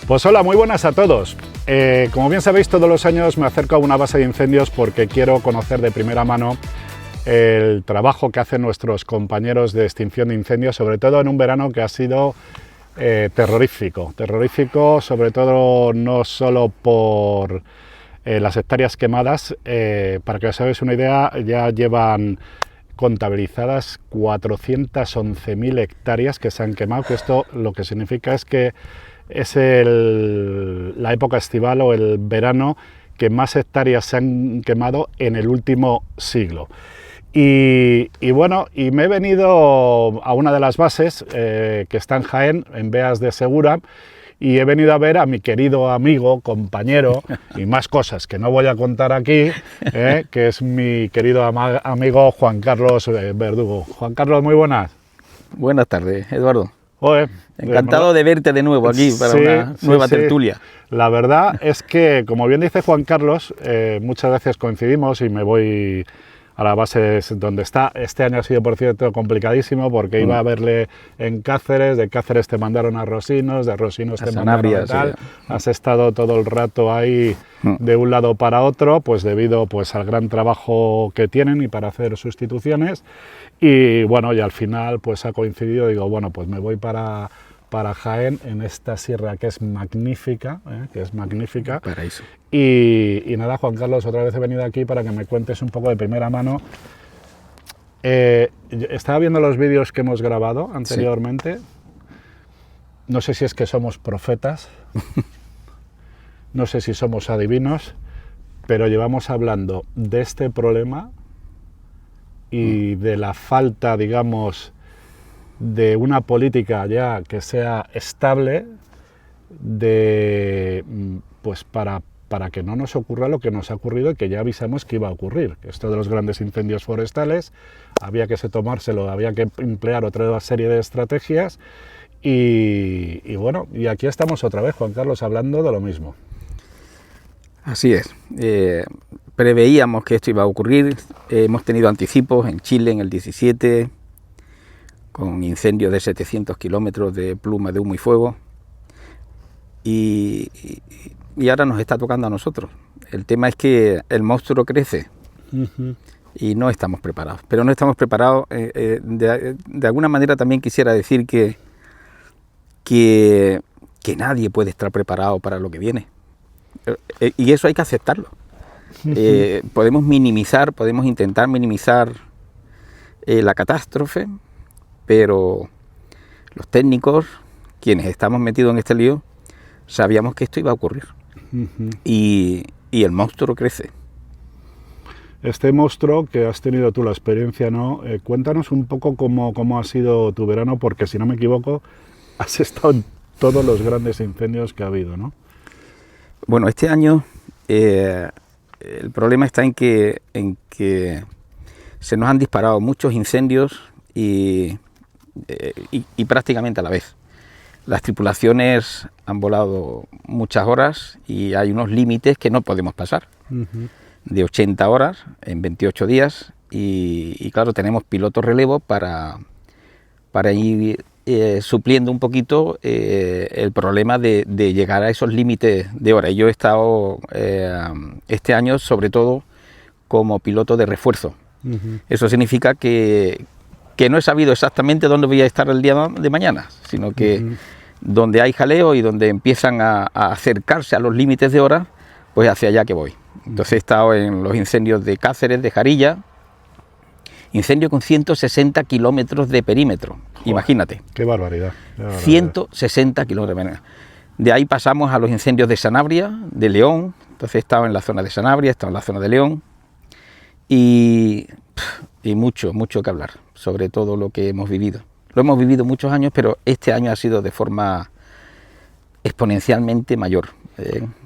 Pues hola, muy buenas a todos. Como bien sabéis, todos los años me acerco a una base de incendios porque quiero conocer de primera mano el trabajo que hacen nuestros compañeros de extinción de incendios, sobre todo en un verano que ha sido terrorífico. Terrorífico, sobre todo no solo por las hectáreas quemadas. Para que os hagáis una idea, ya llevan contabilizadas 411.000 hectáreas que se han quemado, que esto lo que significa es que es la época estival o el verano que más hectáreas se han quemado en el último siglo. Y bueno, y me he venido a una de las bases que está en Jaén, en Beas de Segura, y he venido a ver a mi querido amigo, compañero y más cosas que no voy a contar aquí, que es mi querido amigo Juan Carlos Verdugo. Juan Carlos, muy buenas. Buenas tardes, Eduardo. Oye, encantado de verte de nuevo aquí para una nueva tertulia. La verdad es que, como bien dice Juan Carlos, muchas veces coincidimos y me voy a la base donde está. Este año ha sido, por cierto, complicadísimo porque iba a verle en Cáceres, de Cáceres te mandaron a Rosinos, de Rosinos te mandaron a tal. Sí. Has estado todo el rato ahí de un lado para otro, pues debido pues, al gran trabajo que tienen y para hacer sustituciones. Y bueno, y al final pues ha coincidido, digo, bueno, pues me voy para Jaén, en esta sierra que es magnífica, Paraíso. Y nada, Juan Carlos, otra vez he venido aquí para que me cuentes un poco de primera mano. Estaba viendo los vídeos que hemos grabado anteriormente. Sí. No sé si es que somos profetas, no sé si somos adivinos, pero llevamos hablando de este problema y de la falta, digamos, de una política ya que sea estable pues para que no nos ocurra lo que nos ha ocurrido y que ya avisamos que iba a ocurrir. Esto de los grandes incendios forestales, había que tomárselo, había que emplear otra serie de estrategias y bueno, y aquí estamos otra vez, Juan Carlos, hablando de lo mismo. Así es. Preveíamos que esto iba a ocurrir, hemos tenido anticipos en Chile en el 17, con incendios de 700 kilómetros de pluma de humo y fuego, y ahora nos está tocando a nosotros. El tema es que el monstruo crece y no estamos preparados, pero no estamos preparados, de alguna manera también quisiera decir que nadie puede estar preparado para lo que viene, y eso hay que aceptarlo. Podemos intentar minimizar la catástrofe, pero los técnicos, quienes estamos metidos en este lío, sabíamos que esto iba a ocurrir. Y el monstruo crece. Este monstruo que has tenido tú la experiencia, ¿no? Cuéntanos un poco cómo ha sido tu verano, porque si no me equivoco, has estado en todos los grandes incendios que ha habido, ¿no? Bueno, este año el problema está en que se nos han disparado muchos incendios y prácticamente a la vez. Las tripulaciones han volado muchas horas y hay unos límites que no podemos pasar, de 80 horas en 28 días y claro, tenemos pilotos relevo para ir supliendo un poquito el problema de llegar a esos límites de hora. Yo he estado este año sobre todo como piloto de refuerzo. Eso significa que no he sabido exactamente dónde voy a estar el día de mañana, sino que donde hay jaleo y donde empiezan a acercarse a los límites de hora, pues hacia allá que voy. Entonces he estado en los incendios de Cáceres, de Jarilla, incendio con 160 kilómetros de perímetro. Joder, imagínate. Qué barbaridad. 160 kilómetros. De ahí pasamos a los incendios de Sanabria, de León. Entonces he estado en la zona de Sanabria, he estado en la zona de León. Y mucho que hablar sobre todo lo que hemos vivido. Lo hemos vivido muchos años, pero este año ha sido de forma exponencialmente mayor.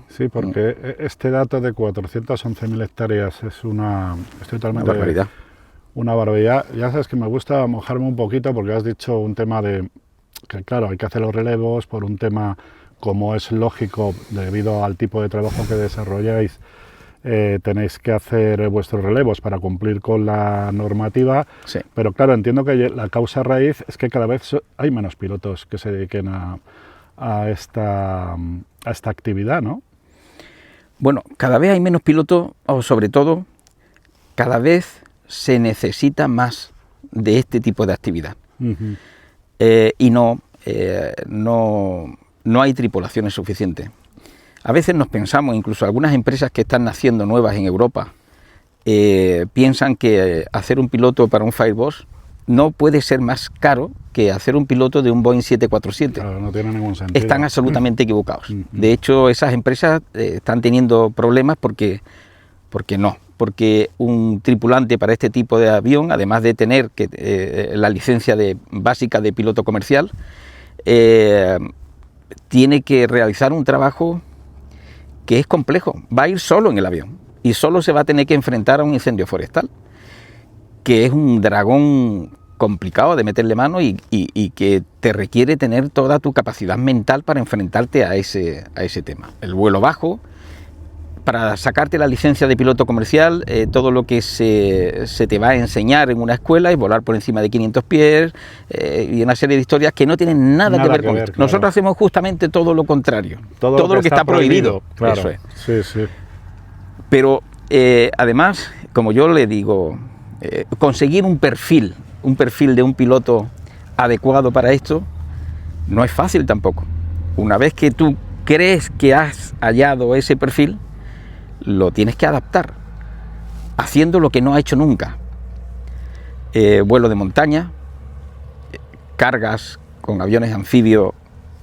Sí, porque este dato de 411.000 hectáreas es totalmente una barbaridad. Una barbaridad. Ya sabes que me gusta mojarme un poquito porque has dicho un tema de que, claro, hay que hacer los relevos por un tema, como es lógico, debido al tipo de trabajo que desarrolláis. Tenéis que hacer vuestros relevos para cumplir con la normativa, sí. Pero claro, entiendo que la causa raíz es que cada vez hay menos pilotos que se dediquen a a esta actividad, ¿no? Bueno, cada vez hay menos pilotos, o sobre todo, cada vez se necesita más de este tipo de actividad. Y no hay tripulaciones suficientes. A veces nos pensamos, incluso algunas empresas que están naciendo nuevas en Europa, piensan que hacer un piloto para un Fireboss no puede ser más caro que hacer un piloto de un Boeing 747. Claro, no tiene ningún sentido. Están absolutamente equivocados. De hecho, esas empresas están teniendo problemas porque un tripulante para este tipo de avión, además de tener la licencia básica de piloto comercial, tiene que realizar un trabajo que es complejo. Va a ir solo en el avión y solo se va a tener que enfrentar a un incendio forestal, que es un dragón complicado de meterle mano y que te requiere tener toda tu capacidad mental para enfrentarte a ese tema. El vuelo bajo, para sacarte la licencia de piloto comercial, todo lo que se te va a enseñar en una escuela es volar por encima de 500 pies y una serie de historias que no tienen nada que ver con esto. Claro. Nosotros hacemos justamente todo lo contrario, todo lo que está prohibido. Claro. Eso es. Sí, sí. Pero además, como yo le digo, conseguir un perfil de un piloto adecuado para esto no es fácil tampoco. Una vez que tú crees que has hallado ese perfil, lo tienes que adaptar, haciendo lo que no ha hecho nunca. Vuelo de montaña, cargas con aviones anfibios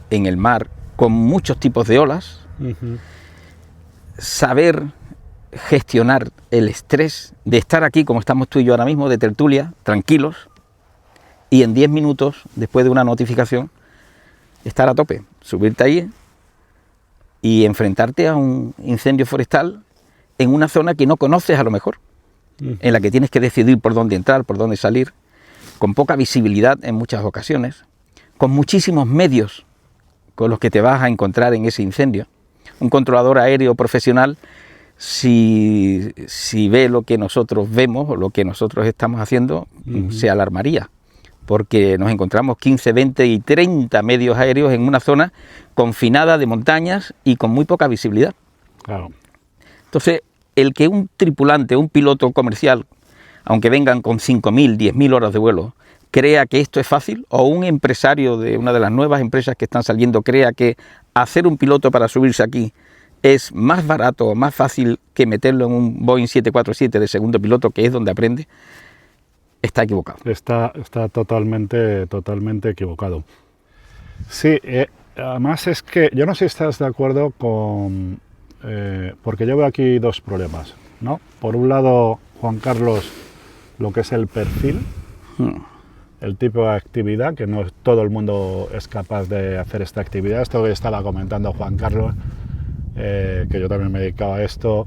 en el mar, con muchos tipos de olas, saber gestionar el estrés de estar aquí como estamos tú y yo ahora mismo, de tertulia, tranquilos, y en 10 minutos, después de una notificación, estar a tope, subirte ahí y enfrentarte a un incendio forestal en una zona que no conoces a lo mejor, en la que tienes que decidir por dónde entrar, por dónde salir, con poca visibilidad en muchas ocasiones, con muchísimos medios con los que te vas a encontrar en ese incendio. Un controlador aéreo profesional, si ve lo que nosotros vemos o lo que nosotros estamos haciendo, se alarmaría, porque nos encontramos 15, 20 y 30 medios aéreos en una zona confinada de montañas y con muy poca visibilidad. Claro. Entonces, el que un tripulante, un piloto comercial, aunque vengan con 5.000, 10.000 horas de vuelo, crea que esto es fácil, o un empresario de una de las nuevas empresas que están saliendo crea que hacer un piloto para subirse aquí es más barato o más fácil que meterlo en un Boeing 747 de segundo piloto, que es donde aprende, está equivocado. Está totalmente equivocado. Sí, además es que yo no sé si estás de acuerdo con... porque yo veo aquí dos problemas, ¿no? Por un lado, Juan Carlos, lo que es el perfil, el tipo de actividad, que no todo el mundo es capaz de hacer esta actividad. Esto que estaba comentando Juan Carlos, que yo también me dedicaba a esto,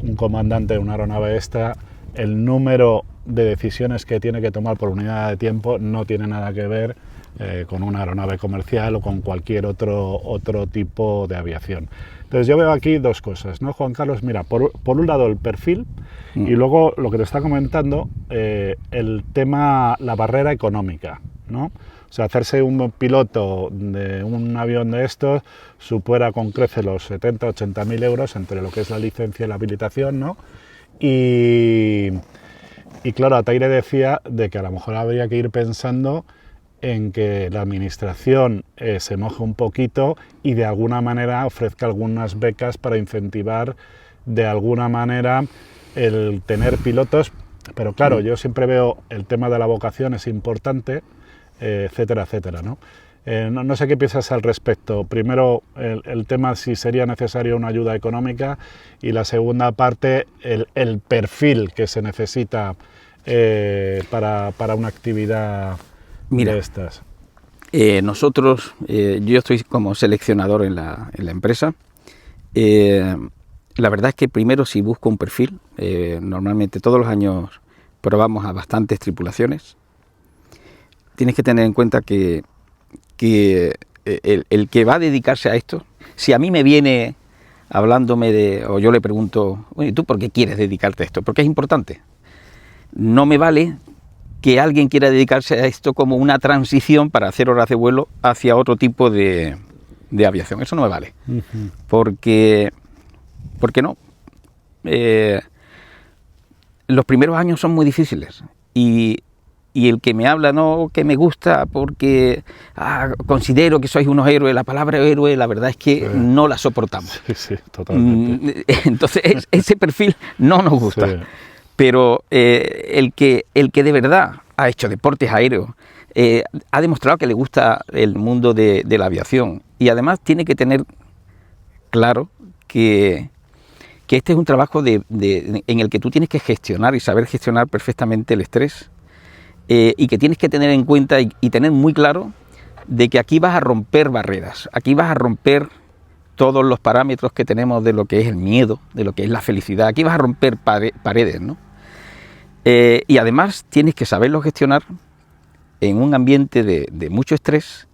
un comandante de una aeronave esta, el número de decisiones que tiene que tomar por unidad de tiempo no tiene nada que ver con una aeronave comercial o con cualquier otro tipo de aviación. Entonces yo veo aquí dos cosas, ¿no, Juan Carlos? Mira, por un lado el perfil y luego lo que te está comentando, el tema, la barrera económica, ¿no? O sea, hacerse un piloto de un avión de estos supera con creces los 70, 80 mil euros entre lo que es la licencia y la habilitación, ¿no? Y claro, Ataire decía de que a lo mejor habría que ir pensando en que la administración se moje un poquito y de alguna manera ofrezca algunas becas para incentivar de alguna manera el tener pilotos, pero claro, yo siempre veo el tema de la vocación es importante, etcétera, etcétera, ¿no? No sé qué piensas al respecto. Primero, el tema si sería necesaria una ayuda económica y la segunda parte, el perfil que se necesita para una actividad de estas. Nosotros, yo estoy como seleccionador en la empresa. La verdad es que primero si busco un perfil, normalmente todos los años probamos a bastantes tripulaciones. Tienes que tener en cuenta que el que va a dedicarse a esto, si a mí me viene hablándome o yo le pregunto, oye, ¿tú por qué quieres dedicarte a esto? Porque es importante. No me vale que alguien quiera dedicarse a esto como una transición para hacer horas de vuelo hacia otro tipo de de aviación. Eso no me vale. Porque no. Los primeros años son muy difíciles y el que me habla, no, que me gusta porque considero que sois unos héroes, la palabra héroe, la verdad es que no la soportamos. Sí, totalmente. Entonces, ese perfil no nos gusta. Sí. Pero el que de verdad ha hecho deportes aéreos, ha demostrado que le gusta el mundo de la aviación y además tiene que tener claro que este es un trabajo en el que tú tienes que gestionar y saber gestionar perfectamente el estrés y que tienes que tener en cuenta y tener muy claro de que aquí vas a romper barreras, aquí vas a romper todos los parámetros que tenemos de lo que es el miedo, de lo que es la felicidad, aquí vas a romper paredes, ¿no? Y además tienes que saberlo gestionar en un ambiente de mucho estrés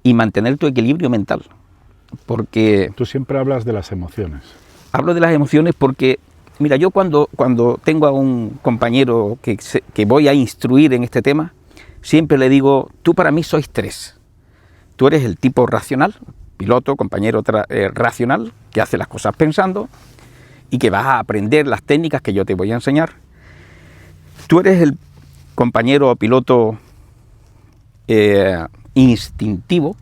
y mantener tu equilibrio mental, porque... Tú siempre hablas de las emociones. Hablo de las emociones porque, mira, yo cuando tengo a un compañero que voy a instruir en este tema, siempre le digo, tú para mí sois tres. Tú eres el tipo racional, piloto, compañero racional, que hace las cosas pensando y que vas a aprender las técnicas que yo te voy a enseñar. Tú eres el compañero piloto instintivo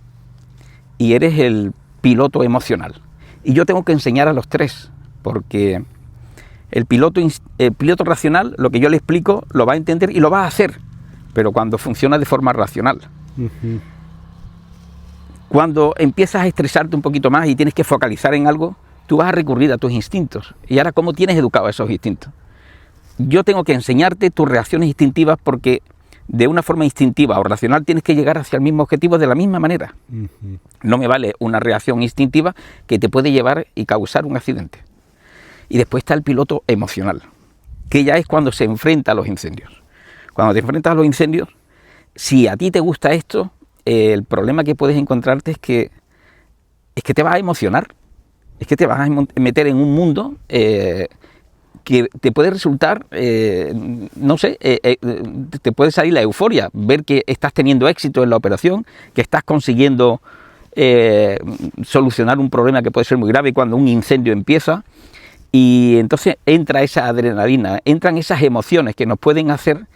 y eres el piloto emocional. Y yo tengo que enseñar a los tres, porque el piloto racional, lo que yo le explico, lo va a entender y lo va a hacer, pero cuando funciona de forma racional. Cuando empiezas a estresarte un poquito más y tienes que focalizar en algo, tú vas a recurrir a tus instintos. Y ahora, ¿cómo tienes educado esos instintos? Yo tengo que enseñarte tus reacciones instintivas porque de una forma instintiva o racional tienes que llegar hacia el mismo objetivo de la misma manera. No me vale una reacción instintiva que te puede llevar y causar un accidente. Y después está el piloto emocional, que ya es cuando se enfrenta a los incendios. Cuando te enfrentas a los incendios, si a ti te gusta esto, el problema que puedes encontrarte es que te vas a emocionar, es que te vas a meter en un mundo que te puede resultar, no sé, te puede salir la euforia, ver que estás teniendo éxito en la operación, que estás consiguiendo solucionar un problema que puede ser muy grave cuando un incendio empieza, y entonces entra esa adrenalina, entran esas emociones que nos pueden hacer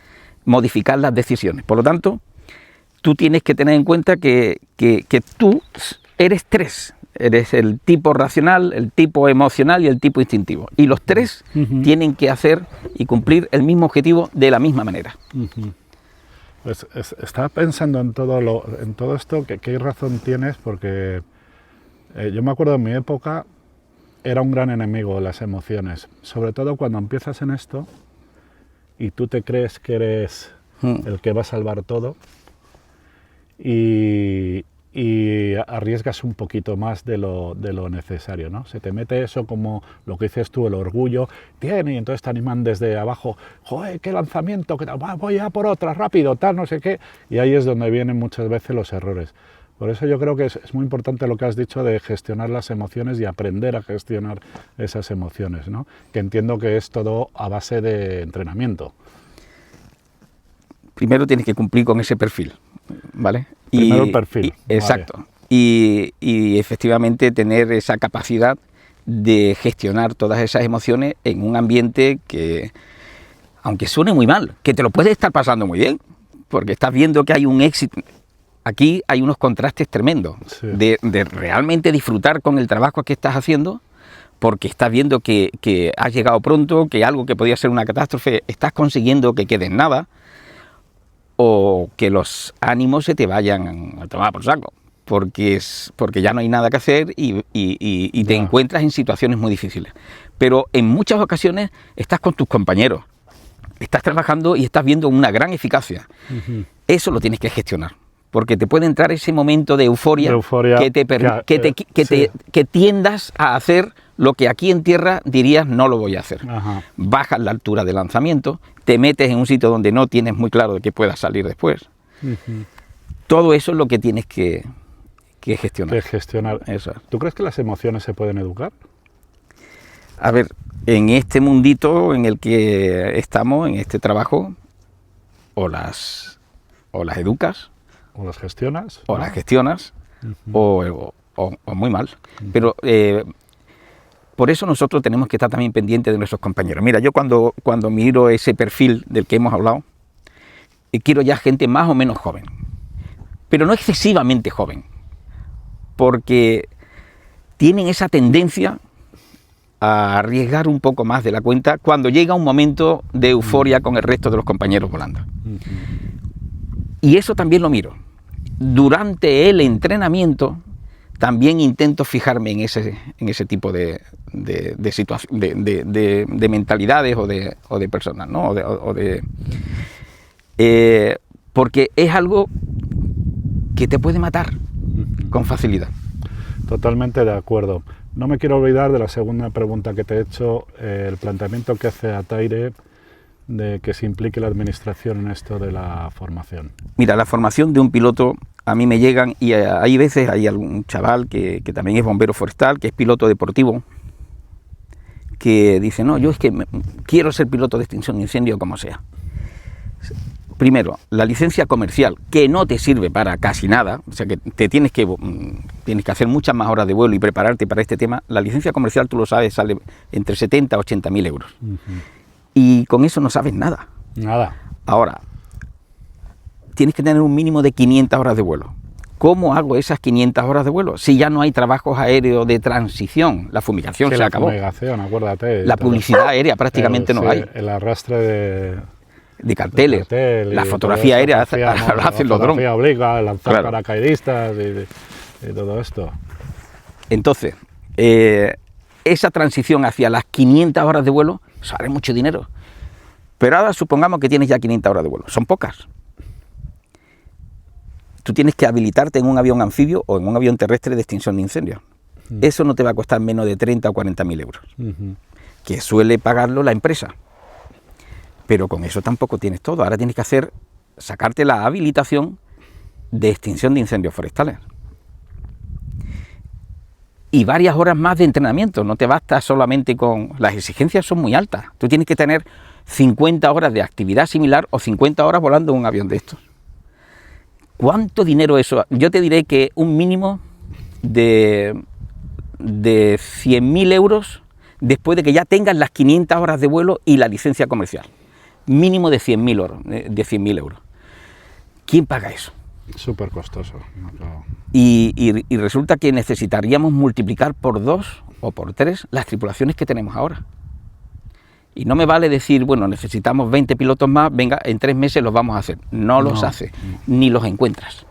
modificar las decisiones. Por lo tanto, tú tienes que tener en cuenta que tú eres tres. Eres el tipo racional, el tipo emocional y el tipo instintivo. Y los tres tienen que hacer y cumplir el mismo objetivo de la misma manera. Pues estaba pensando en todo esto, que qué razón tienes, porque yo me acuerdo en mi época era un gran enemigo las emociones, sobre todo cuando empiezas en esto y tú te crees que eres el que va a salvar todo y arriesgas un poquito más de lo necesario, ¿no? Se te mete eso como lo que dices tú, el orgullo, y entonces te animan desde abajo, ¡joder, qué lanzamiento! ¿Qué tal? Voy a por otra, rápido, tal, no sé qué, y ahí es donde vienen muchas veces los errores. Por eso yo creo que es muy importante lo que has dicho de gestionar las emociones y aprender a gestionar esas emociones, ¿no? Que entiendo que es todo a base de entrenamiento. Primero tienes que cumplir con ese perfil, ¿vale? Primero el perfil. Exacto. Vale. Y efectivamente tener esa capacidad de gestionar todas esas emociones en un ambiente que, aunque suene muy mal, que te lo puedes estar pasando muy bien, porque estás viendo que hay un éxito. Aquí hay unos contrastes tremendos, sí, de realmente disfrutar con el trabajo que estás haciendo, porque estás viendo que has llegado pronto, que algo que podía ser una catástrofe, estás consiguiendo que quede en nada, o que los ánimos se te vayan a tomar por saco, porque ya no hay nada que hacer y te encuentras en situaciones muy difíciles. Pero en muchas ocasiones estás con tus compañeros, estás trabajando y estás viendo una gran eficacia. Eso lo tienes que gestionar, porque te puede entrar ese momento de euforia que tiendas a hacer lo que aquí en tierra dirías no lo voy a hacer. Bajas la altura de lanzamiento, te metes en un sitio donde no tienes muy claro de que puedas salir después. Todo eso es lo que tienes que gestionar. Eso. ¿Tú crees que las emociones se pueden educar? A ver, en este mundito en el que estamos, en este trabajo, o las educas, o las gestionas, o las gestionas, o o muy mal. Pero por eso nosotros tenemos que estar también pendientes de nuestros compañeros. Mira, yo cuando miro ese perfil del que hemos hablado, quiero ya gente más o menos joven, pero no excesivamente joven, porque tienen esa tendencia a arriesgar un poco más de la cuenta cuando llega un momento de euforia con el resto de los compañeros volando. Y eso también lo miro. Durante el entrenamiento también intento fijarme en ese tipo de mentalidades o de personas, ¿no? Porque es algo que te puede matar con facilidad. Totalmente de acuerdo. No me quiero olvidar de la segunda pregunta que te he hecho, el planteamiento que hace Ataire de que se implique la administración en esto de la formación. Mira, la formación de un piloto, a mí me llegan y hay veces hay algún chaval que también es bombero forestal, que es piloto deportivo, que dice, no, yo es que quiero ser piloto de extinción de incendio como sea. Primero, la licencia comercial, que no te sirve para casi nada, o sea que tienes que hacer muchas más horas de vuelo y prepararte para este tema. La licencia comercial, tú lo sabes, sale entre 70 a 80 mil euros. Y con eso no sabes nada. Nada. Ahora, tienes que tener un mínimo de 500 horas de vuelo. ¿Cómo hago esas 500 horas de vuelo? Si ya no hay trabajos aéreos de transición, la fumigación se acabó. La fumigación, acuérdate. La publicidad aérea prácticamente no hay. El arrastre de carteles, la fotografía aérea lo hacen los drones. La fotografía obliga, lanzar paracaidistas y todo esto. Entonces, esa transición hacia las 500 horas de vuelo, sale mucho dinero. Pero ahora supongamos que tienes ya 500 horas de vuelo, son pocas. Tú tienes que habilitarte en un avión anfibio o en un avión terrestre de extinción de incendios. Eso no te va a costar menos de 30 o 40 mil euros, que suele pagarlo la empresa. Pero con eso tampoco tienes todo. Ahora tienes que sacarte la habilitación de extinción de incendios forestales. Y varias horas más de entrenamiento. No te basta solamente con... Las exigencias son muy altas. Tú tienes que tener 50 horas de actividad similar o 50 horas volando en un avión de estos. ¿Cuánto dinero eso? Yo te diré que un mínimo de 100.000 euros después de que ya tengas las 500 horas de vuelo y la licencia comercial. Mínimo de 100.000 euros. ¿Quién paga eso? Súper costoso. Y resulta que necesitaríamos multiplicar por 2 o por 3 las tripulaciones que tenemos ahora. Y no me vale decir, bueno, necesitamos 20 pilotos más, venga, en 3 meses los vamos a hacer. No los hace, ni los encuentras.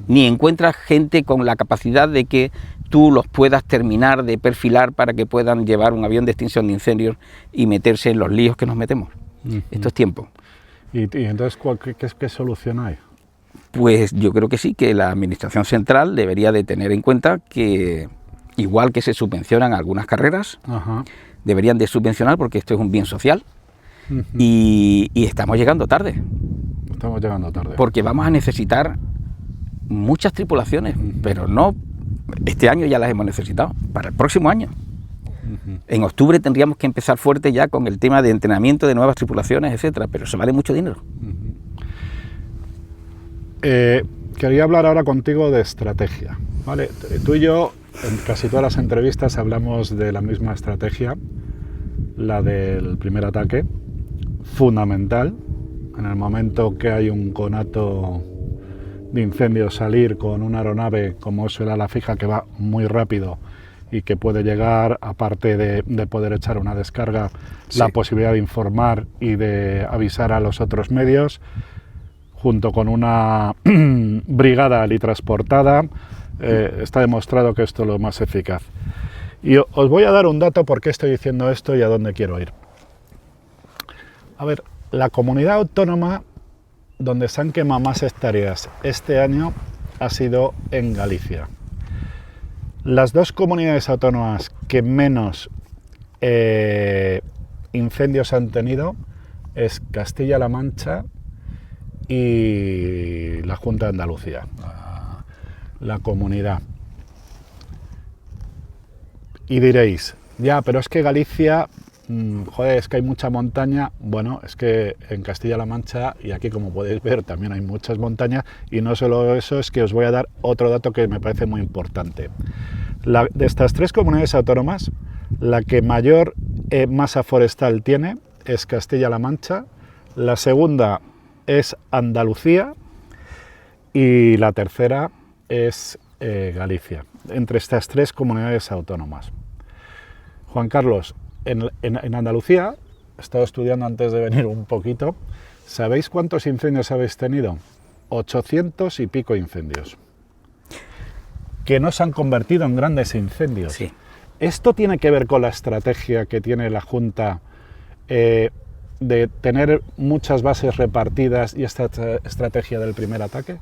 Ni encuentras gente con la capacidad de que tú los puedas terminar de perfilar para que puedan llevar un avión de extinción de incendios y meterse en los líos que nos metemos. Esto es tiempo. ¿Y entonces qué solución hay? Pues yo creo que sí, que la Administración Central debería de tener en cuenta que, igual que se subvencionan algunas carreras, deberían de subvencionar, porque esto es un bien social, y estamos llegando tarde. Estamos llegando tarde. Porque vamos a necesitar muchas tripulaciones, pero no, este año ya las hemos necesitado, para el próximo año. En octubre tendríamos que empezar fuerte ya con el tema de entrenamiento de nuevas tripulaciones, etcétera, pero eso vale mucho dinero. Quería hablar ahora contigo de estrategia, ¿vale? Tú y yo, en casi todas las entrevistas hablamos de la misma estrategia, la del primer ataque, fundamental, en el momento que hay un conato de incendio, salir con una aeronave como es el ala fija, que va muy rápido y que puede llegar, aparte de poder echar una descarga, la posibilidad de informar y de avisar a los otros medios, junto con una brigada alitransportada, está demostrado que esto es lo más eficaz. Y os voy a dar un dato por qué estoy diciendo esto y a dónde quiero ir. A ver, la comunidad autónoma donde se han quemado más hectáreas este año ha sido en Galicia. Las dos comunidades autónomas que menos incendios han tenido es Castilla-La Mancha y la Junta de Andalucía, la comunidad. Y diréis, ya, pero es que Galicia joder, es que hay mucha montaña. Bueno, es que en Castilla-La Mancha, y aquí como podéis ver, también hay muchas montañas, y no solo eso, es que os voy a dar otro dato que me parece muy importante. De estas 3 comunidades autónomas, la que mayor masa forestal tiene es Castilla-La Mancha, la segunda es Andalucía y la tercera es Galicia, entre estas 3 comunidades autónomas. Juan Carlos, en Andalucía, he estado estudiando antes de venir un poquito, ¿sabéis cuántos incendios habéis tenido? 800 y pico incendios, que no se han convertido en grandes incendios. Sí. ¿Esto tiene que ver con la estrategia que tiene la Junta de tener muchas bases repartidas y esta estrategia del primer ataque?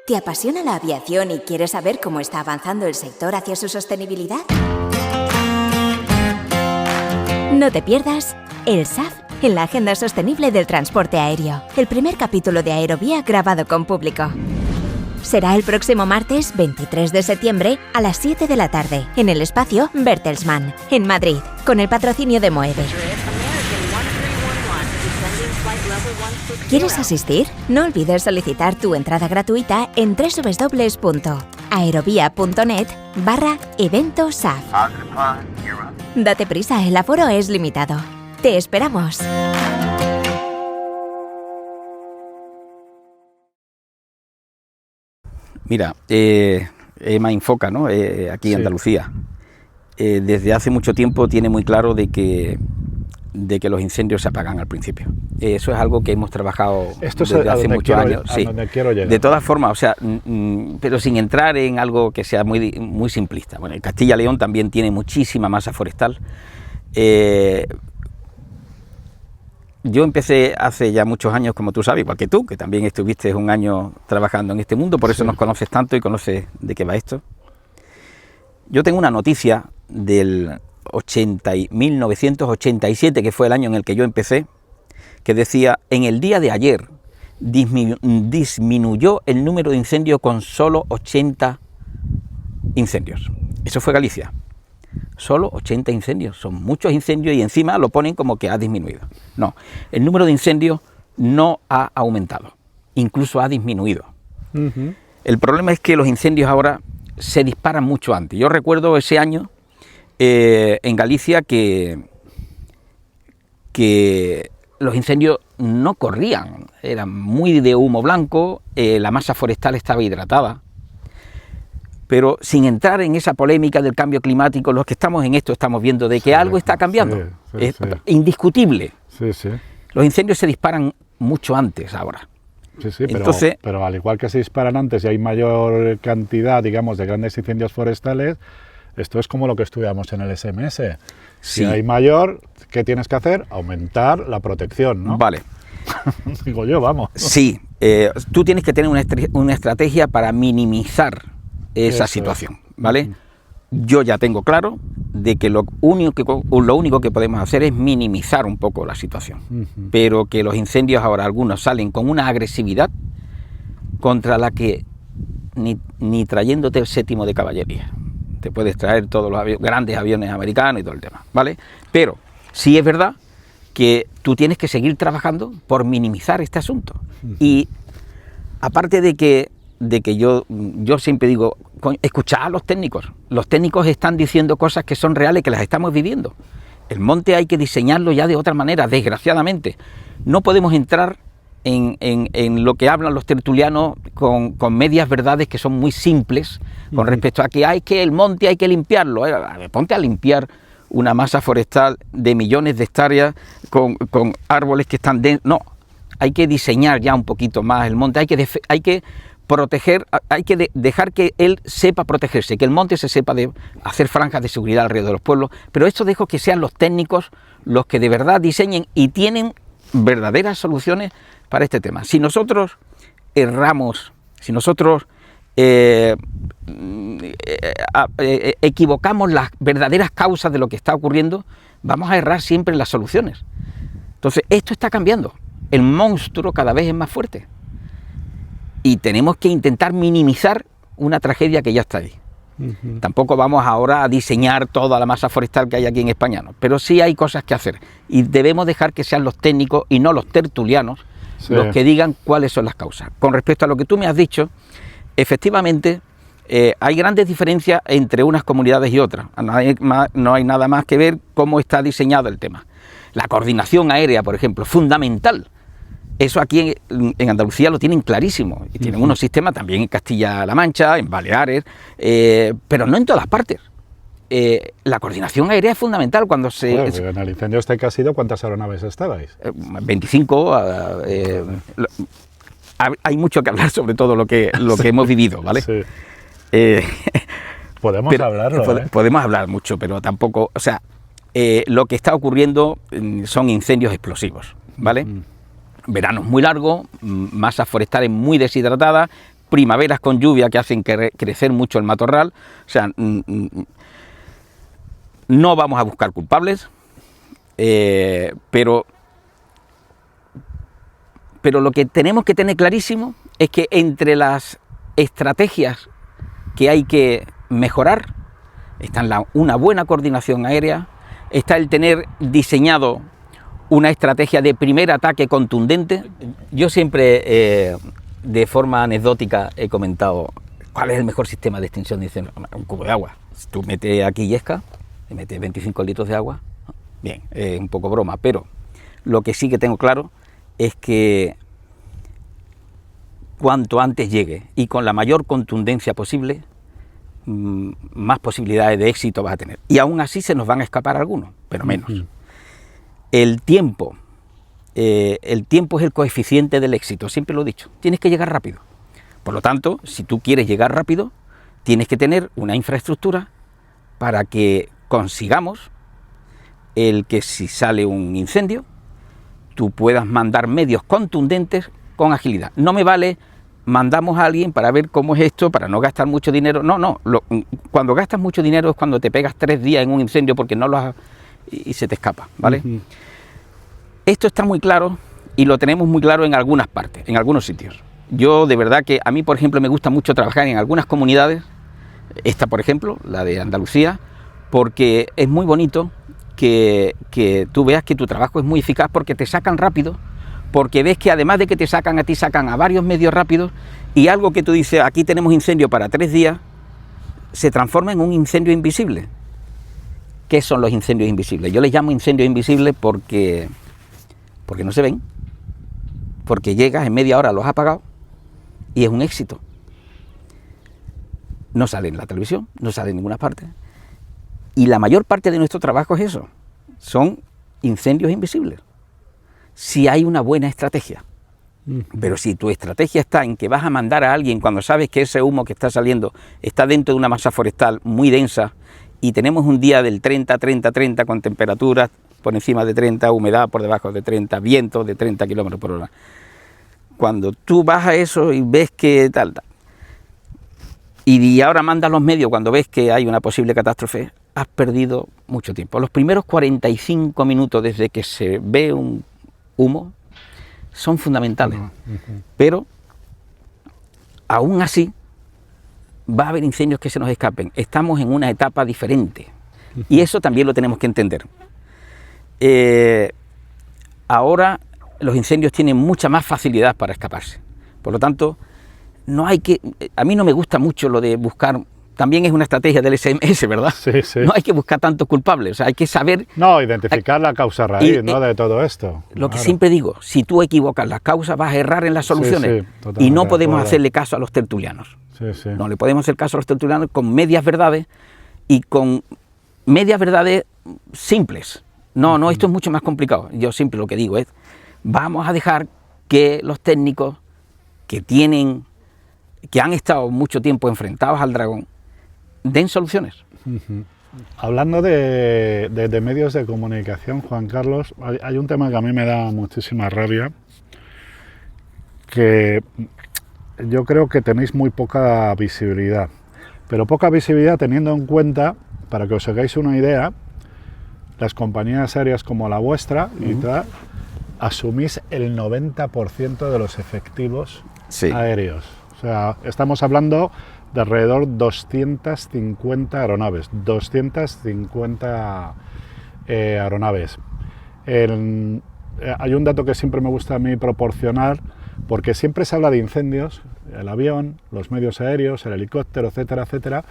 ¿Te apasiona la aviación y quieres saber cómo está avanzando el sector hacia su sostenibilidad? No te pierdas el SAF en la Agenda Sostenible del Transporte Aéreo, el primer capítulo de Aerovía grabado con público. Será el próximo martes 23 de septiembre a las 7 de la tarde en el espacio Bertelsmann, en Madrid, con el patrocinio de Moeve. ¿Quieres asistir? No olvides solicitar tu entrada gratuita en www.aerovía.net/evento SAF. Date prisa, el aforo es limitado. ¡Te esperamos! Mira, EMA Infoca, ¿no? Aquí en Andalucía, desde hace mucho tiempo tiene muy claro de que los incendios se apagan al principio. Eso es algo que hemos trabajado desde hace muchos años. Sí. De todas formas, o sea, pero sin entrar en algo que sea muy, muy simplista. Bueno, Castilla y León también tiene muchísima masa forestal. Yo empecé hace ya muchos años, como tú sabes, igual que tú, que también estuviste un año trabajando en este mundo, por eso nos conoces tanto y conoces de qué va esto. Yo tengo una noticia del 1987, que fue el año en el que yo empecé, que decía: en el día de ayer disminuyó el número de incendios con solo 80 incendios. Eso fue Galicia. Solo 80 incendios, son muchos incendios y encima lo ponen como que ha disminuido. No, el número de incendios no ha aumentado, incluso ha disminuido. El problema es que los incendios ahora se disparan mucho antes. Yo recuerdo ese año en Galicia que los incendios no corrían, eran muy de humo blanco, la masa forestal estaba hidratada. Pero sin entrar en esa polémica del cambio climático, los que estamos en esto estamos viendo de que algo está cambiando. Es indiscutible. Los incendios se disparan mucho antes ahora. Entonces, pero al igual que se disparan antes y hay mayor cantidad, digamos, de grandes incendios forestales, esto es como lo que estudiamos en el SMS. Si hay mayor, ¿qué tienes que hacer? Aumentar la protección, ¿no? Vale. Digo yo, vamos. Sí, tú tienes que tener una estrategia para minimizar esa situación, ¿vale? Yo ya tengo claro de que lo único que podemos hacer es minimizar un poco la situación, pero que los incendios ahora algunos salen con una agresividad contra la que ni trayéndote el 7º de caballería te puedes traer todos los grandes aviones americanos y todo el tema, ¿vale? Pero sí es verdad que tú tienes que seguir trabajando por minimizar este asunto. Y aparte de que yo siempre digo, escuchad a los técnicos están diciendo cosas que son reales, que las estamos viviendo. El monte hay que diseñarlo ya de otra manera, desgraciadamente. No podemos entrar en lo que hablan los tertulianos con medias verdades que son muy simples con respecto a que el monte hay que limpiarlo. Ponte a limpiar una masa forestal de millones de hectáreas con árboles que están dentro. No, hay que diseñar ya un poquito más el monte, hay que proteger, hay que dejar que él sepa protegerse, que el monte se sepa de hacer franjas de seguridad alrededor de los pueblos, pero esto dejo que sean los técnicos los que de verdad diseñen y tienen verdaderas soluciones para este tema. Si nosotros erramos, si nosotros equivocamos las verdaderas causas de lo que está ocurriendo, vamos a errar siempre en las soluciones. Entonces, esto está cambiando. El monstruo cada vez es más fuerte. Y tenemos que intentar minimizar una tragedia que ya está ahí. Tampoco vamos ahora a diseñar toda la masa forestal que hay aquí en España, ¿no? Pero sí hay cosas que hacer y debemos dejar que sean los técnicos y no los tertulianos los que digan cuáles son las causas. Con respecto a lo que tú me has dicho, efectivamente hay grandes diferencias entre unas comunidades y otras. No hay nada más que ver cómo está diseñado el tema. La coordinación aérea, por ejemplo, fundamental. Eso aquí en Andalucía lo tienen clarísimo, y tienen unos sistemas también en Castilla-La Mancha, en Baleares, pero no en todas partes. La coordinación aérea es fundamental cuando se... Bueno, en el incendio este que ha sido, ¿cuántas aeronaves estabais? 25, hay mucho que hablar sobre todo lo que hemos vivido, ¿vale? Sí. Podemos hablarlo, Podemos hablar mucho, pero tampoco... O sea, lo que está ocurriendo son incendios explosivos, ¿vale? Veranos muy largos, masas forestales muy deshidratadas, primaveras con lluvia que hacen crecer mucho el matorral. O sea, no vamos a buscar culpables, pero lo que tenemos que tener clarísimo es que entre las estrategias que hay que mejorar está una buena coordinación aérea, está el tener diseñado una estrategia de primer ataque contundente. Yo siempre, de forma anecdótica, he comentado cuál es el mejor sistema de extinción de incendios. Un cubo de agua. Si tú metes aquí yesca, le metes 25 litros de agua, bien, es un poco broma, pero lo que sí que tengo claro es que cuanto antes llegue y con la mayor contundencia posible, más posibilidades de éxito vas a tener. Y aún así se nos van a escapar algunos, pero menos. El tiempo es el coeficiente del éxito, siempre lo he dicho, tienes que llegar rápido. Por lo tanto, si tú quieres llegar rápido, tienes que tener una infraestructura para que consigamos el que si sale un incendio, tú puedas mandar medios contundentes con agilidad. No me vale, mandamos a alguien para ver cómo es esto, para no gastar mucho dinero. No, cuando gastas mucho dinero es cuando te pegas 3 días en un incendio porque no lo has... y se te escapa, ¿vale? Esto está muy claro y lo tenemos muy claro en algunas partes, en algunos sitios. Yo de verdad que a mí, por ejemplo, me gusta mucho trabajar en algunas comunidades, esta por ejemplo, la de Andalucía, porque es muy bonito que tú veas que tu trabajo es muy eficaz porque te sacan rápido, porque ves que además de que te sacan a ti, sacan a varios medios rápidos, y algo que tú dices, aquí tenemos incendio para 3 días, se transforma en un incendio invisible. ¿Qué son los incendios invisibles? Yo les llamo incendios invisibles porque no se ven, porque llegas, en media hora los has apagado y es un éxito. No sale en la televisión, no sale en ninguna parte. Y la mayor parte de nuestro trabajo es eso, son incendios invisibles. Si hay una buena estrategia, pero si tu estrategia está en que vas a mandar a alguien cuando sabes que ese humo que está saliendo está dentro de una masa forestal muy densa, y tenemos un día del 30, 30, 30 con temperaturas por encima de 30, humedad por debajo de 30, viento de 30 kilómetros por hora. Cuando tú vas a eso y ves que tal, y ahora mandas los medios cuando ves que hay una posible catástrofe, has perdido mucho tiempo. Los primeros 45 minutos desde que se ve un humo son fundamentales, pero aún así va a haber incendios que se nos escapen. Estamos en una etapa diferente y eso también lo tenemos que entender. Ahora los incendios tienen mucha más facilidad para escaparse. Por lo tanto, no hay que... A mí no me gusta mucho lo de buscar... También es una estrategia del SMS, ¿verdad? Sí, sí. No hay que buscar tantos culpables, o sea, hay que saber... No, identificar la causa raíz, ¿no?, de todo esto. Lo que siempre digo, si tú equivocas las causas, vas a errar en las soluciones. Sí, y no podemos hacerle caso a los tertulianos. Sí. No le podemos hacer caso a los tertulianos con medias verdades y con medias verdades simples. No, esto es mucho más complicado. Yo siempre lo que digo es, vamos a dejar que los técnicos que han estado mucho tiempo enfrentados al dragón, den soluciones. Hablando de medios de comunicación, Juan Carlos, hay un tema que a mí me da muchísima rabia, que yo creo que tenéis muy poca visibilidad, pero poca visibilidad teniendo en cuenta, para que os hagáis una idea, las compañías aéreas como la vuestra y tal, asumís el 90% de los efectivos aéreos. O sea, estamos hablando de alrededor de 250 aeronaves. 250 aeronaves. Hay un dato que siempre me gusta a mí proporcionar, porque siempre se habla de incendios, el avión, los medios aéreos, el helicóptero, etcétera, etcétera,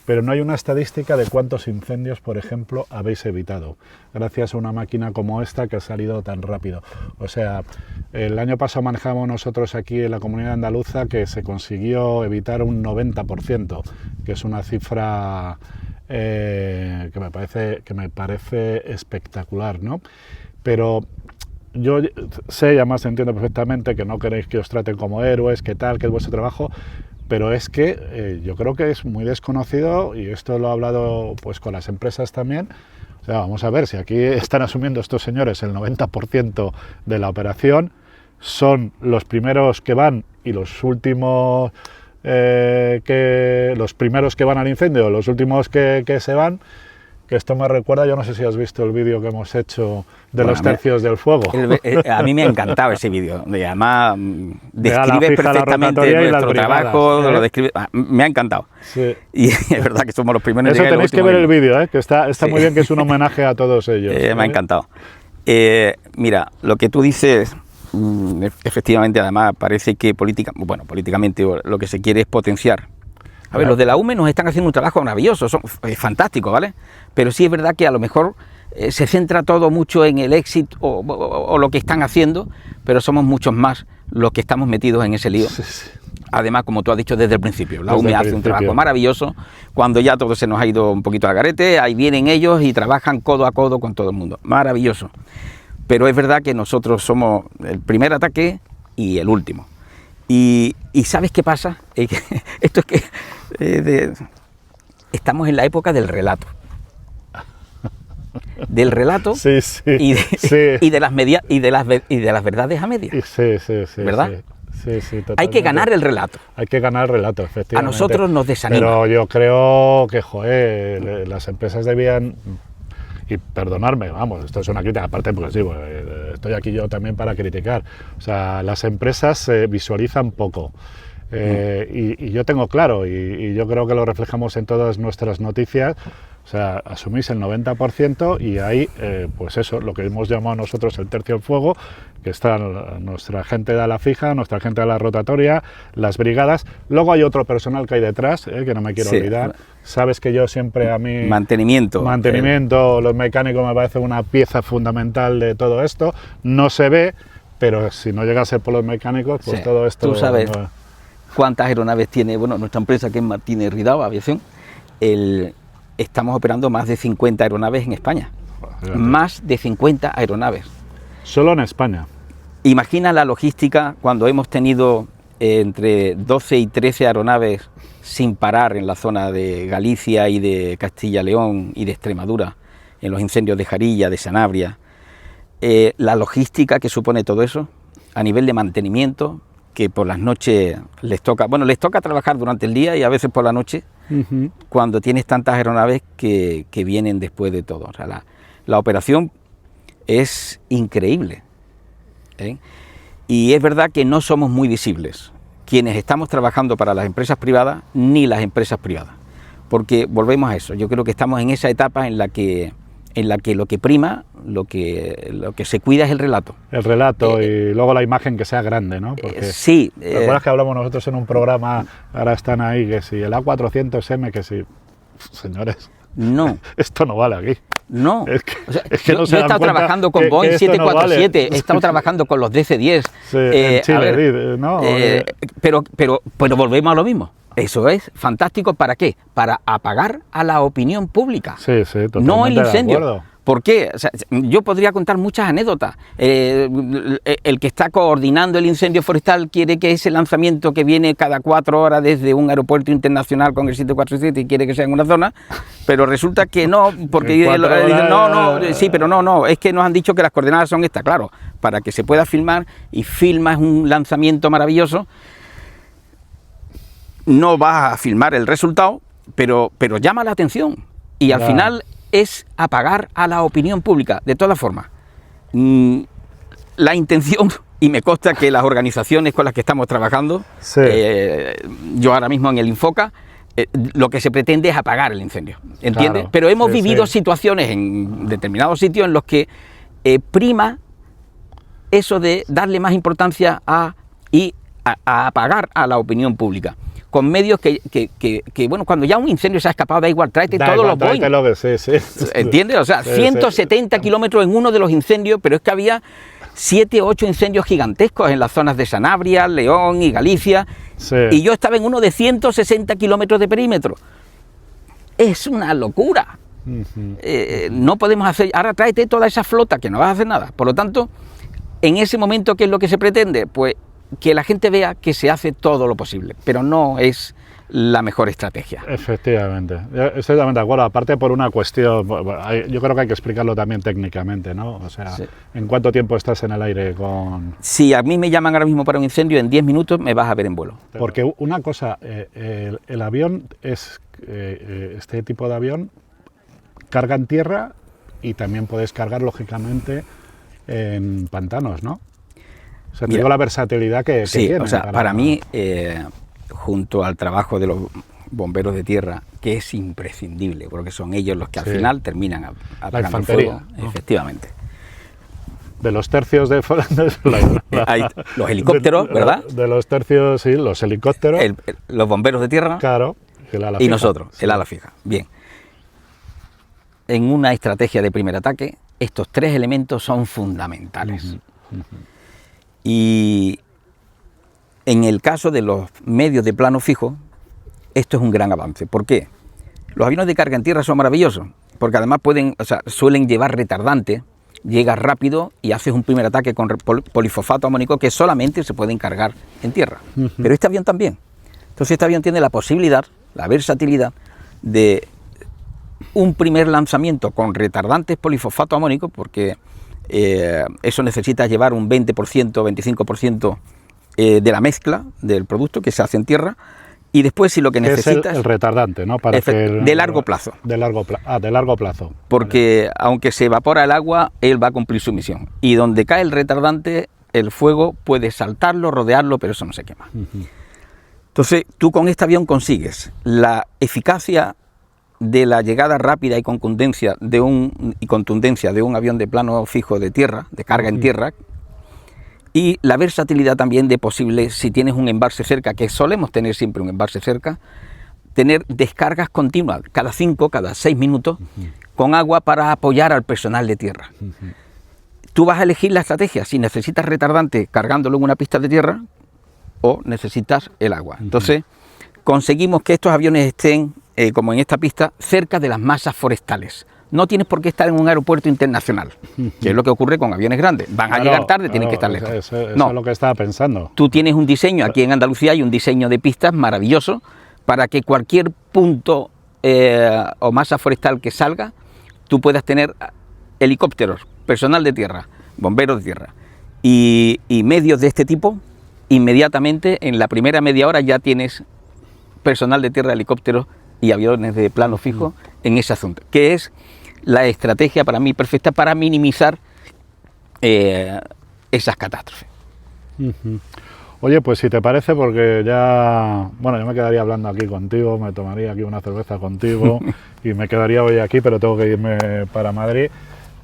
pero no hay una estadística de cuántos incendios, por ejemplo, habéis evitado, gracias a una máquina como esta que ha salido tan rápido. O sea, el año pasado manejamos nosotros aquí en la comunidad andaluza que se consiguió evitar un 90%, que es una cifra que me parece espectacular, ¿no? Pero yo sé, y además entiendo perfectamente que no queréis que os traten como héroes, que tal, que es vuestro trabajo, pero es que yo creo que es muy desconocido, y esto lo he hablado pues con las empresas también. O sea, vamos a ver, si aquí están asumiendo estos señores el 90% de la operación, son los primeros que van y los últimos los primeros que van al incendio, los últimos que se van. Que esto me recuerda, yo no sé si has visto el vídeo que hemos hecho de los tercios del fuego. A mí me ha encantado ese vídeo, además describe perfectamente nuestro trabajo, lo describe, me ha encantado. Sí. Y es verdad que somos los primeros. Eso tenéis que ver el vídeo, que está muy bien, que es un homenaje a todos ellos. Me ha encantado. Mira, lo que tú dices, efectivamente, además parece que políticamente lo que se quiere es potenciar. A ver, los de la UME nos están haciendo un trabajo maravilloso, es fantástico, ¿vale? Pero sí es verdad que a lo mejor se centra todo mucho en el éxito o lo que están haciendo, pero somos muchos más los que estamos metidos en ese lío. Sí, sí. Además, como tú has dicho desde el principio, la UME hace un trabajo maravilloso. Cuando ya todo se nos ha ido un poquito al garete, ahí vienen ellos y trabajan codo a codo con todo el mundo. Maravilloso. Pero es verdad que nosotros somos el primer ataque y el último. Y ¿sabes qué pasa? Esto es que estamos en la época del relato. Del relato sí, sí, y de las verdades a medias. Sí, ¿verdad? Sí, totalmente. Hay que ganar el relato. Hay que ganar el relato, efectivamente. A nosotros nos desanima. Pero yo creo que, las empresas debían, y perdonarme, vamos, esto es una crítica, aparte porque sí, estoy aquí yo también para criticar. O sea, las empresas se visualizan poco. Y yo tengo claro, y yo creo que lo reflejamos en todas nuestras noticias. O sea, asumís el 90% y ahí, pues eso, lo que hemos llamado nosotros el tercio del fuego, que está nuestra gente de la fija, nuestra gente de la rotatoria, las brigadas. Luego hay otro personal que hay detrás, que no me quiero olvidar. Sabes que yo siempre a mí... Mantenimiento, los mecánicos me parece una pieza fundamental de todo esto. No se ve, pero si no llega a ser por los mecánicos, pues todo esto... Tú sabes cuántas aeronaves tiene, nuestra empresa, que es Martínez Ridao Aviación. Estamos operando más de 50 aeronaves en España. Más de 50 aeronaves. Solo en España. Imagina la logística cuando hemos tenido entre 12 y 13 aeronaves sin parar en la zona de Galicia y de Castilla-León y de Extremadura, en los incendios de Jarilla, de Sanabria. La logística que supone todo eso, a nivel de mantenimiento, que por las noches les toca trabajar durante el día y a veces por la noche, cuando tienes tantas aeronaves que vienen después de todo. O sea, la operación es increíble, ¿eh? Y es verdad que no somos muy visibles quienes estamos trabajando para las empresas privadas ni las empresas privadas, porque volvemos a eso. Yo creo que estamos en esa etapa en la que lo que prima, lo que se cuida es el relato. El relato y luego la imagen que sea grande, ¿no? Porque sí. ¿Te acuerdas que hablamos nosotros en un programa, ahora están ahí, que si el A400M, que si... Señores, no. Esto no vale aquí. No. Es que no yo he estado trabajando con Boeing 747, no vale. He estado trabajando con los DC-10. Sí, en Chile, ¿no? Pero volvemos a lo mismo. Eso es fantástico, ¿para qué? Para apagar a la opinión pública. Sí, totalmente. No el incendio. De acuerdo. ¿Por qué? O sea, yo podría contar muchas anécdotas. El que está coordinando el incendio forestal quiere que ese lanzamiento que viene cada 4 horas desde un aeropuerto internacional con el 747 y quiere que sea en una zona, pero resulta que no, porque dicen, no, es que nos han dicho que las coordenadas son estas, claro, para que se pueda filmar, y filmas un lanzamiento maravilloso. No vas a filmar el resultado, pero llama la atención, y al final es apagar a la opinión pública. De todas formas, la intención y me consta que las organizaciones con las que estamos trabajando, Sí. yo ahora mismo en el Infoca, lo que se pretende es apagar el incendio, ¿entiendes? Claro, Pero hemos sí, vivido sí. situaciones en determinados sitios en los que prima eso de darle más importancia a apagar a la opinión pública, con medios que bueno, cuando ya un incendio se ha escapado, da igual, tráete Da todos igual, los Boeing. tráete lo que sí. ¿Entiendes? O sea, Sí, 170 sí. kilómetros en uno de los incendios, pero es que había 7 o 8 incendios gigantescos en las zonas de Sanabria, León y Galicia, Sí. y yo estaba en uno de 160 kilómetros de perímetro. Es una locura. Ujú. No podemos hacer, ahora tráete toda esa flota que no vas a hacer nada. Por lo tanto, en ese momento, ¿qué es lo que se pretende? Pues que la gente vea que se hace todo lo posible, pero no es la mejor estrategia. Efectivamente, estoy totalmente de acuerdo. Aparte por una cuestión, yo creo que hay que explicarlo también técnicamente, ¿no? O sea, Sí. ¿en cuánto tiempo estás en el aire con...? Si a mí me llaman ahora mismo para un incendio, en 10 minutos me vas a ver en vuelo. Porque una cosa, el avión es, este tipo de avión carga en tierra y también puedes cargar, lógicamente, en pantanos, ¿no? O sea, te Mira, digo la versatilidad que Sí, tiene. o sea, para mí, junto al trabajo de los bomberos de tierra, que es imprescindible, porque son ellos los que al Sí. final terminan apagando el infantería, fuego, ¿no? Efectivamente. De los tercios de... Hay los helicópteros, ¿verdad? De los tercios, sí, los helicópteros, Los bomberos de tierra claro, el ala y fija. nosotros, Sí. el ala fija. Bien. En una estrategia de primer ataque, estos 3 elementos son fundamentales. Y en el caso de los medios de plano fijo, esto es un gran avance. ¿Por qué? Los aviones de carga en tierra son maravillosos, porque además suelen llevar retardante, llegas rápido y haces un primer ataque con polifosfato amónico que solamente se pueden cargar en tierra. Pero este avión también. Entonces este avión tiene la posibilidad, la versatilidad de un primer lanzamiento con retardantes polifosfato amónico, porque eso necesita llevar un 20%, 25% de la mezcla del producto que se hace en tierra, y después si lo que necesitas... Es el retardante, ¿no? Para de largo plazo. De largo plazo. Porque aunque se evapora el agua, él va a cumplir su misión. Y donde cae el retardante, el fuego puede saltarlo, rodearlo, pero eso no se quema. Entonces, tú con este avión consigues la eficacia de la llegada rápida y contundencia de un avión de plano fijo de tierra, de carga en tierra, y la versatilidad también de posible, si tienes un embalse cerca, que solemos tener siempre un embalse cerca, tener descargas continuas, cada 5, cada 6 minutos, con agua para apoyar al personal de tierra. Tú vas a elegir la estrategia, si necesitas retardante cargándolo en una pista de tierra, o necesitas el agua. Entonces, conseguimos que estos aviones estén, como en esta pista, cerca de las masas forestales. No tienes por qué estar en un aeropuerto internacional, que es lo que ocurre con aviones grandes. Van a llegar tarde, tienen que estar lejos. Eso No, es lo que estaba pensando. tú tienes un diseño, aquí en Andalucía hay un diseño de pistas maravilloso para que cualquier punto o masa forestal que salga, tú puedas tener helicópteros, personal de tierra, bomberos de tierra y medios de este tipo. Inmediatamente, en la primera media hora ya tienes personal de tierra, helicópteros y aviones de plano fijo en ese asunto, que es la estrategia para mí perfecta para minimizar esas catástrofes. Oye, pues si te parece, porque ya, bueno, yo me quedaría hablando aquí contigo, me tomaría aquí una cerveza contigo y me quedaría hoy aquí, pero tengo que irme para Madrid.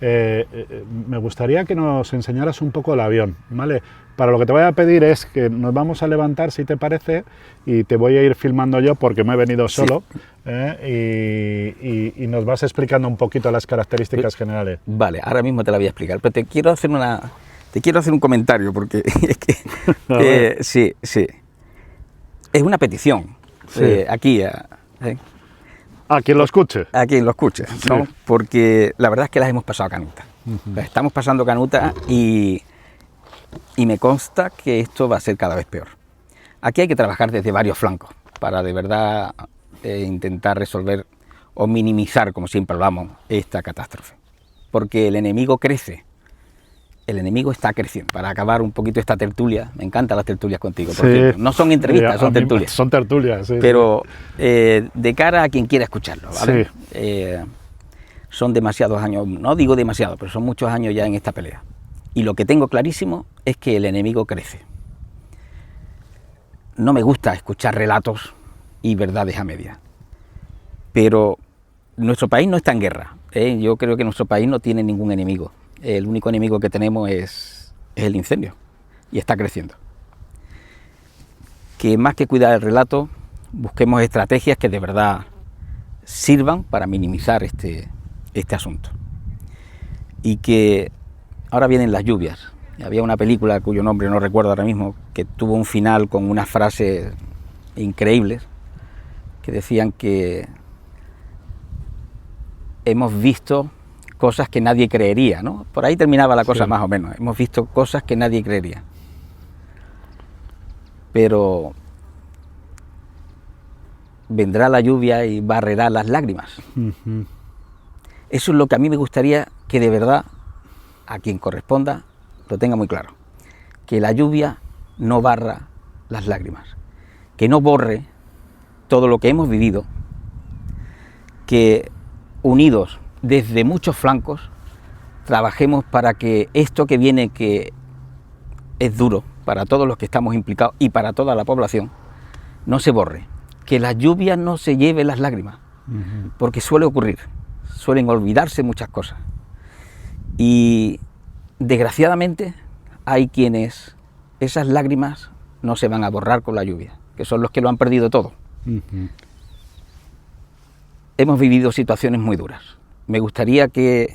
Me gustaría que nos enseñaras un poco el avión, ¿vale? Para lo que te voy a pedir es que nos vamos a levantar, si te parece, y te voy a ir filmando yo porque me he venido solo, y nos vas explicando un poquito las características generales. Vale, ahora mismo te la voy a explicar, pero te quiero hacer un comentario porque es que sí, es una petición. Sí. Aquí A quien lo escuche. a quien lo escuche, ¿no? Sí. Porque la verdad es que las hemos pasado canuta. Estamos pasando canuta y me consta que esto va a ser cada vez peor. Aquí hay que trabajar desde varios flancos para de verdad intentar resolver o minimizar, como siempre hablamos, esta catástrofe. Porque el enemigo crece, el enemigo está creciendo. Para acabar un poquito esta tertulia, me encantan las tertulias contigo, por cierto. No son entrevistas, son tertulias. Son tertulias, sí. Pero de cara a quien quiera escucharlo, ¿vale? Sí. Son demasiados años, no digo demasiado, pero son muchos años ya en esta pelea. Y lo que tengo clarísimo es que el enemigo crece. No me gusta escuchar relatos y verdades a medias, pero nuestro país no está en guerra, ¿eh? Yo creo que nuestro país no tiene ningún enemigo. El único enemigo que tenemos es el incendio, y está creciendo. Que más que cuidar el relato, busquemos estrategias que de verdad sirvan para minimizar este asunto. Y que ahora vienen las lluvias. Había una película cuyo nombre no recuerdo ahora mismo, que tuvo un final con unas frases increíbles, que decían que hemos visto cosas que nadie creería, ¿no? Por ahí terminaba la cosa, sí, más o menos. Hemos visto cosas que nadie creería. Pero vendrá la lluvia y barrerá las lágrimas. Uh-huh. Eso es lo que a mí me gustaría que de verdad, a quien corresponda, lo tenga muy claro. Que la lluvia no barra las lágrimas, que no borre todo lo que hemos vivido, que unidos desde muchos flancos trabajemos para que esto que viene, que es duro para todos los que estamos implicados y para toda la población, no se borre, que la lluvia no se lleve las lágrimas, uh-huh, porque suele ocurrir, suelen olvidarse muchas cosas y desgraciadamente hay quienes esas lágrimas no se van a borrar con la lluvia, que son los que lo han perdido todo. Uh-huh. Hemos vivido situaciones muy duras. Me gustaría que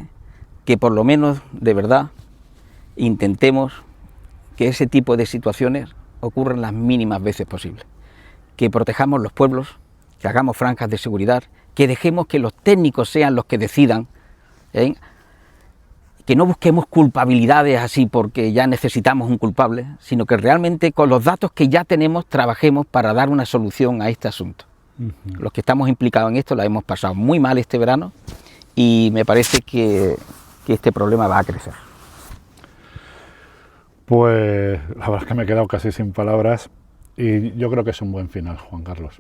por lo menos, de verdad, intentemos que ese tipo de situaciones ocurran las mínimas veces posibles. Que protejamos los pueblos, que hagamos franjas de seguridad, que dejemos que los técnicos sean los que decidan, ¿eh? Que no busquemos culpabilidades así porque ya necesitamos un culpable, sino que realmente con los datos que ya tenemos trabajemos para dar una solución a este asunto. Uh-huh. Los que estamos implicados en esto la hemos pasado muy mal este verano y me parece que este problema va a crecer. Pues la verdad es que me he quedado casi sin palabras y yo creo que es un buen final, Juan Carlos.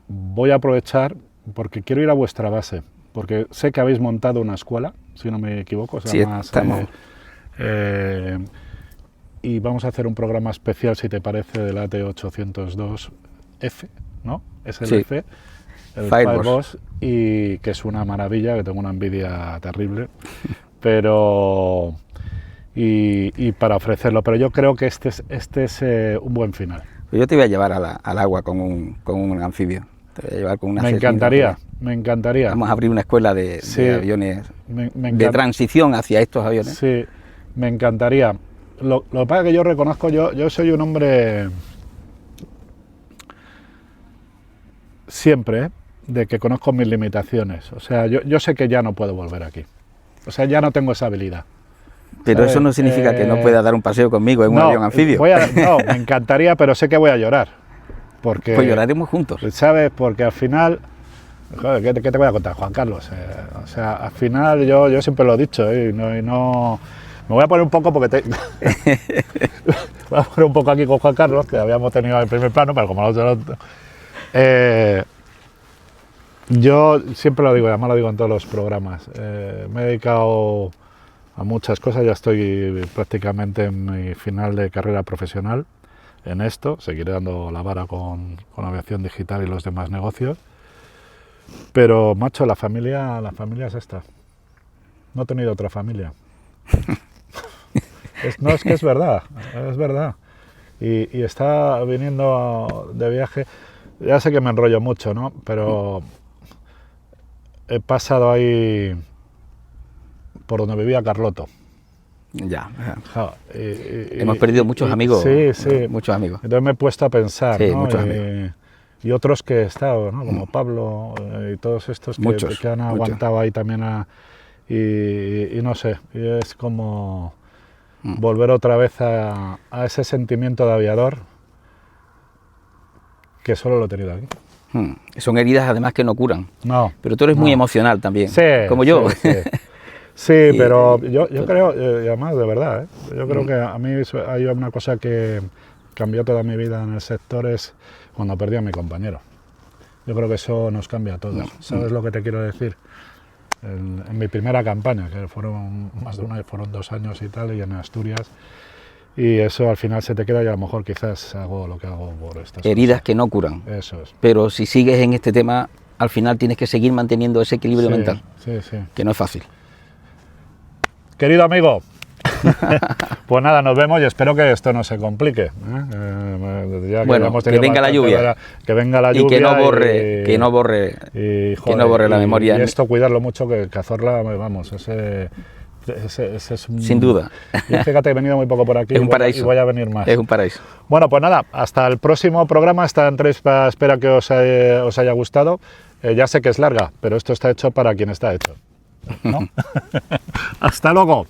Voy a aprovechar porque quiero ir a vuestra base, porque sé que habéis montado una escuela, si no me equivoco, se llama, y vamos a hacer un programa especial, si te parece, del AT802F, ¿no? Es el, sí, F, el Fireboss, y que es una maravilla, que tengo una envidia terrible, pero y para ofrecerlo, pero yo creo que este es un buen final. Yo te voy a llevar al agua con un anfibio. Te voy a llevar con una me encantaría. Vamos a abrir una escuela de aviones, de transición hacia estos aviones. Sí, me encantaría. Lo que pasa es que yo reconozco, yo soy un hombre siempre, de que conozco mis limitaciones. O sea, yo sé que ya no puedo volver aquí. O sea, ya no tengo esa habilidad. Pero ¿sabes? Eso no significa que no pueda dar un paseo conmigo en un avión anfibio. No, me encantaría, pero sé que voy a llorar. Porque, pues lloraremos juntos. ¿Sabes? Porque al final... Joder, ¿qué te voy a contar, Juan Carlos? O sea, al final yo siempre lo he dicho, y no... Me voy a poner un poco porque voy a poner un poco aquí con Juan Carlos, que habíamos tenido en primer plano, pero como no... yo siempre lo digo, y además lo digo en todos los programas, me he dedicado a muchas cosas, ya estoy prácticamente en mi final de carrera profesional en esto, seguiré dando la vara con aviación digital y los demás negocios, pero macho, la familia es esta, no he tenido otra familia. Es que es verdad, y está viniendo de viaje, ya sé que me enrollo mucho, ¿no? Pero he pasado ahí por donde vivía Carloto. Ya. Hemos perdido muchos amigos. Sí. Muchos amigos. Entonces me he puesto a pensar, sí, ¿no? Muchos amigos. Y otros que he estado, ¿no? Como Pablo y todos estos que han aguantado ahí también y no sé, y es como volver otra vez a ese sentimiento de aviador que solo lo he tenido aquí. Son heridas además que no curan. No. Pero tú eres muy emocional también, sí, como yo. Sí, pero yo creo, y además de verdad, yo creo que a mí hay una cosa que cambió toda mi vida en el sector, es cuando perdí a mi compañero. Yo creo que eso nos cambia a todos. ¿Sabes lo que te quiero decir? en mi primera campaña, que fueron más de una, fueron 2 años y tal, y en Asturias. Y eso al final se te queda y a lo mejor quizás hago lo que hago por estas Heridas cosas. que no curan. Eso es. Pero si sigues en este tema, al final tienes que seguir manteniendo ese equilibrio mental, Sí, sí. que no es fácil. Querido amigo, pues nada, nos vemos y espero que esto no se complique. Ya que Bueno, hemos que tenido venga la bastante, lluvia. ¿verdad? Que venga la Y lluvia. que no borre, y, que no borre, y, que no borre la memoria. Y esto cuidarlo mucho, que Cazorla, vamos, ese es un... Sin duda. Y fíjate que he venido muy poco por aquí Es un y paraíso. voy a venir más. Es un paraíso. Bueno, pues nada, hasta el próximo programa. Esta entrevista espero que os haya gustado. Ya sé que es larga, pero esto está hecho para quien está hecho, ¿no? Hasta luego.